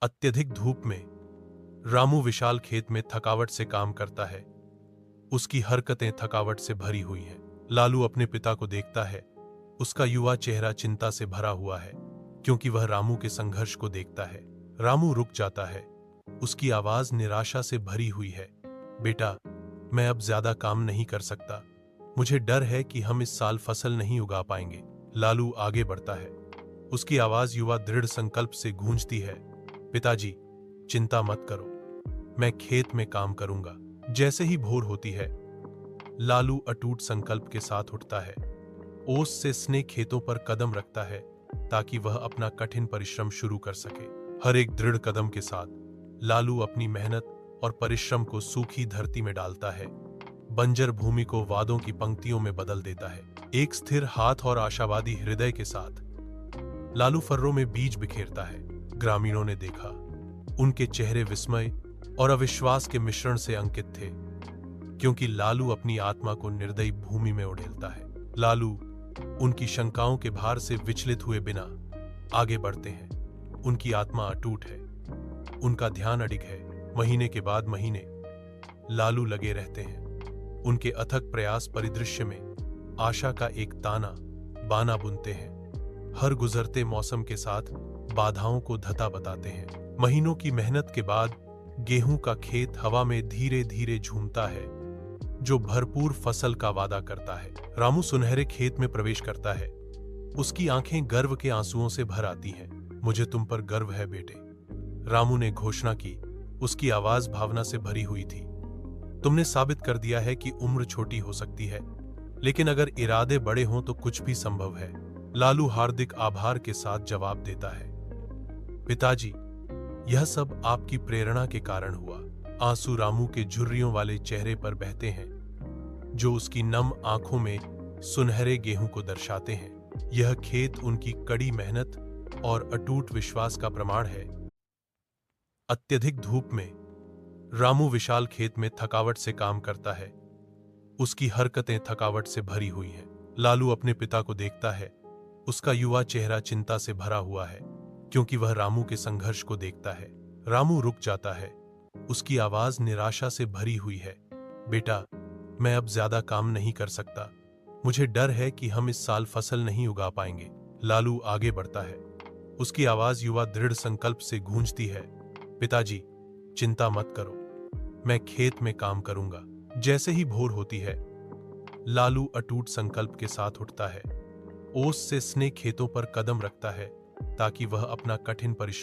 अत्यधिक धूप में रामू विशाल खेत में थकावट से काम करता है। उसकी हरकतें थकावट से भरी हुई हैं। लालू अपने पिता को देखता है। उसका युवा चेहरा चिंता से भरा हुआ है, क्योंकि वह रामू के संघर्ष को देखता है। रामू रुक जाता है। उसकी आवाज निराशा से भरी हुई है। बेटा, मैं अब ज्यादा काम नहीं कर सकता। मुझे डर है कि हम इस साल फसल नहीं उगा पाएंगे। लालू आगे बढ़ता है। उसकी आवाज युवा दृढ़ संकल्प से गूंजती है। पिताजी, चिंता मत करो, मैं खेत में काम करूंगा। जैसे ही भोर होती है, लालू अटूट संकल्प के साथ उठता है। ओस से स्ने खेतों पर कदम रखता है, ताकि वह अपना कठिन परिश्रम शुरू कर सके। हर एक दृढ़ कदम के साथ लालू अपनी मेहनत और परिश्रम को सूखी धरती में डालता है, बंजर भूमि को वादों की पंक्तियों में बदल देता है। एक स्थिर हाथ और आशावादी हृदय के साथ लालू फर्रों में बीज बिखेरता है। ग्रामीणों ने देखा, उनके चेहरे विस्मय और अविश्वास के मिश्रण से अंकित थे, क्योंकि लालू अपनी आत्मा को निर्दयी भूमि में उड़ेलता है। लालू उनकी शंकाओं के भार से विचलित हुए बिना आगे बढ़ते हैं। उनकी आत्मा अटूट है, उनका ध्यान अडिग है। महीने के बाद महीने लालू लगे रहते हैं। उनके अथक प्रयास परिदृश्य में आशा का एक ताना बाना बुनते हैं। हर गुजरते मौसम के साथ बाधाओं को धता बताते हैं। महीनों की मेहनत के बाद गेहूं का खेत हवा में धीरे धीरे झूमता है, जो भरपूर फसल का वादा करता है। रामू सुनहरे खेत में प्रवेश करता है। उसकी आंखें गर्व के आंसुओं से भर आती हैं। मुझे तुम पर गर्व है बेटे, रामू ने घोषणा की। उसकी आवाज भावना से भरी हुई थी। तुमने साबित कर दिया है कि उम्र छोटी हो सकती है, लेकिन अगर इरादे बड़े हों तो कुछ भी संभव है। लालू हार्दिक आभार के साथ जवाब देता है, पिताजी, यह सब आपकी प्रेरणा के कारण हुआ। आंसू रामू के झुर्रियों वाले चेहरे पर बहते हैं, जो उसकी नम आंखों में सुनहरे गेहूं को दर्शाते हैं। यह खेत उनकी कड़ी मेहनत और अटूट विश्वास का प्रमाण है। अत्यधिक धूप में रामू विशाल खेत में थकावट से काम करता है। उसकी हरकतें थकावट से भरी हुई हैं। लालू अपने पिता को देखता है। उसका युवा चेहरा चिंता से भरा हुआ है, क्योंकि वह रामू के संघर्ष को देखता है। रामू रुक जाता है। उसकी आवाज निराशा से भरी हुई है। बेटा, मैं अब ज्यादा काम नहीं कर सकता। मुझे डर है कि हम इस साल फसल नहीं उगा पाएंगे। लालू आगे बढ़ता है। उसकी आवाज युवा दृढ़ संकल्प से गूंजती है। पिताजी, चिंता मत करो, मैं खेत में काम करूंगा। जैसे ही भोर होती है, लालू अटूट संकल्प के साथ उठता है। ओस से स्ने खेतों पर कदम रखता है, ताकि वह अपना कठिन परिश्रम